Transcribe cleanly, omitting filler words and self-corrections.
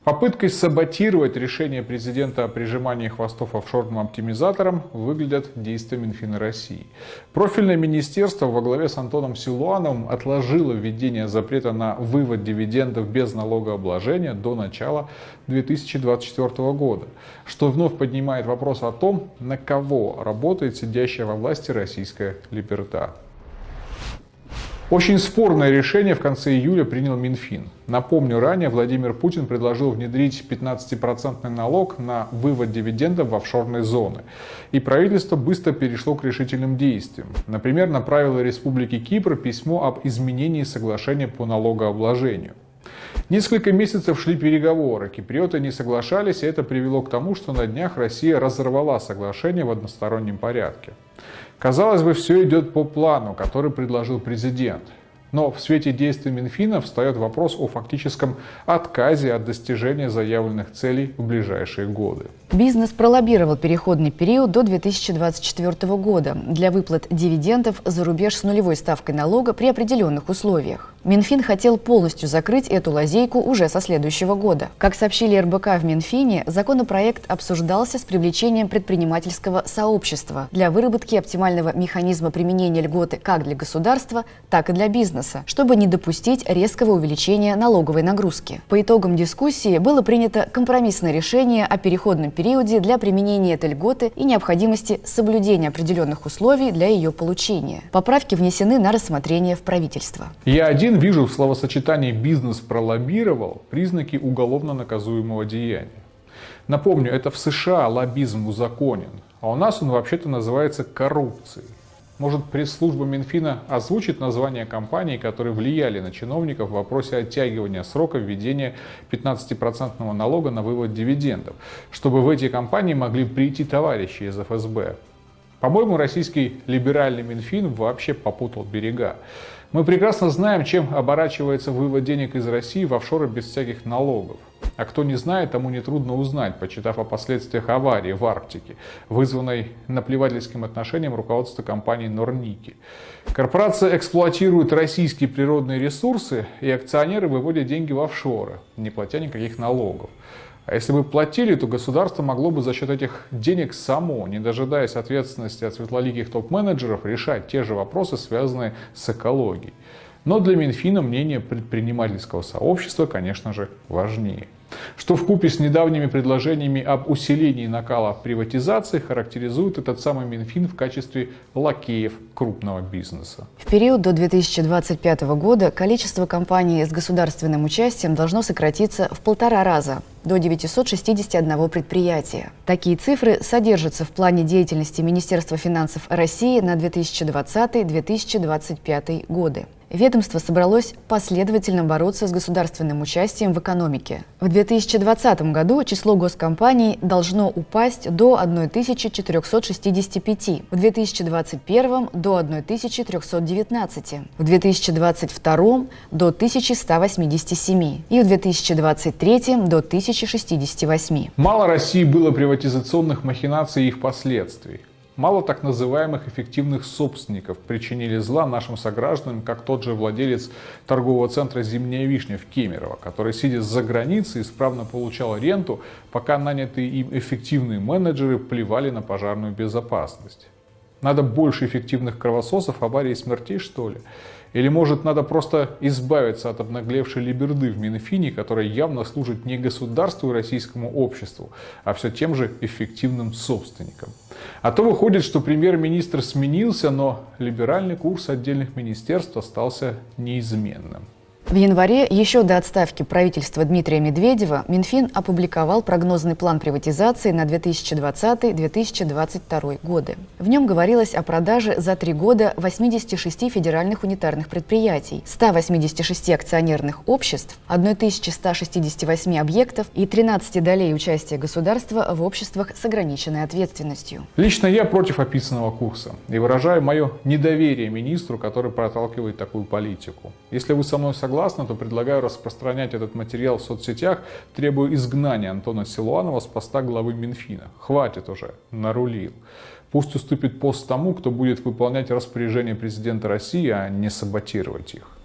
Попыткой саботировать решение президента о прижимании хвостов офшорным оптимизаторам выглядят действия Минфина России. Профильное министерство во главе с Антоном Силуановым отложило введение запрета на вывод дивидендов без налогообложения до начала 2024 года, что вновь поднимает вопрос о том, на кого работает сидящая во власти российская либерта. Очень спорное решение в конце июля принял Минфин. Напомню, ранее Владимир Путин предложил внедрить 15% налог на вывод дивидендов в офшорные зоны. И правительство быстро перешло к решительным действиям. Например, направило Республике Кипр письмо об изменении соглашения по налогообложению. Несколько месяцев шли переговоры, киприоты не соглашались, и это привело к тому, что на днях Россия разорвала соглашение в одностороннем порядке. Казалось бы, все идет по плану, который предложил президент. Но в свете действий Минфина встает вопрос о фактическом отказе от достижения заявленных целей в ближайшие годы. Бизнес пролоббировал переходный период до 2024 года для выплат дивидендов за рубеж с нулевой ставкой налога при определенных условиях. Минфин хотел полностью закрыть эту лазейку уже со следующего года. Как сообщили РБК в Минфине, законопроект обсуждался с привлечением предпринимательского сообщества для выработки оптимального механизма применения льготы как для государства, так и для бизнеса, чтобы не допустить резкого увеличения налоговой нагрузки. По итогам дискуссии было принято компромиссное решение о переходном периоде для применения этой льготы и необходимости соблюдения определенных условий для ее получения. Поправки внесены на рассмотрение в правительство. Я один вижу в словосочетании «бизнес пролоббировал» признаки уголовно наказуемого деяния. Напомню, это в США лоббизм узаконен, а у нас он вообще-то называется коррупцией. Может, пресс-служба Минфина озвучит названия компаний, которые влияли на чиновников в вопросе оттягивания срока введения 15% налога на вывод дивидендов, чтобы в эти компании могли прийти товарищи из ФСБ. По-моему, российский либеральный Минфин вообще попутал берега. Мы прекрасно знаем, чем оборачивается вывод денег из России в офшоры без всяких налогов. А кто не знает, тому нетрудно узнать, почитав о последствиях аварии в Арктике, вызванной наплевательским отношением руководства компании Норники. Корпорация эксплуатирует российские природные ресурсы, и акционеры выводят деньги в офшоры, не платя никаких налогов. А если бы платили, то государство могло бы за счет этих денег само, не дожидаясь ответственности от светлоликих топ-менеджеров, решать те же вопросы, связанные с экологией. Но для Минфина мнение предпринимательского сообщества, конечно же, важнее. Что вкупе с недавними предложениями об усилении накала приватизации характеризует этот самый Минфин в качестве лакеев крупного бизнеса. В период до 2025 года количество компаний с государственным участием должно сократиться в 1,5 раза, до 961 предприятия. Такие цифры содержатся в плане деятельности Министерства финансов России на 2020-2025 годы. Ведомство собралось последовательно бороться с государственным участием в экономике. В 2020 году число госкомпаний должно упасть до 1465, в 2021 до 1319, в 2022 до 1187 и в 2023 до 1068. Мало России было приватизационных махинаций и их последствий. Мало так называемых эффективных собственников причинили зла нашим согражданам, как тот же владелец торгового центра «Зимняя вишня» в Кемерово, который, сидя за границей, исправно получал ренту, пока нанятые им эффективные менеджеры плевали на пожарную безопасность. Надо больше эффективных кровососов, аварий и смертей, что ли? Или, может, надо просто избавиться от обнаглевшей либерды в Минфине, которая явно служит не государству и российскому обществу, а все тем же эффективным собственникам. А то выходит, что премьер-министр сменился, но либеральный курс отдельных министерств остался неизменным. В январе, еще до отставки правительства Дмитрия Медведева, Минфин опубликовал прогнозный план приватизации на 2020-2022 годы. В нем говорилось о продаже за 3 года 86 федеральных унитарных предприятий, 186 акционерных обществ, 1168 объектов и 13 долей участия государства в обществах с ограниченной ответственностью. Лично я против описанного курса и выражаю мое недоверие министру, который проталкивает такую политику. Если вы со мной согласны, то предлагаю распространять этот материал в соцсетях, требуя изгнания Антона Силуанова с поста главы Минфина. Хватит уже, нарулил. Пусть уступит пост тому, кто будет выполнять распоряжения президента России, а не саботировать их.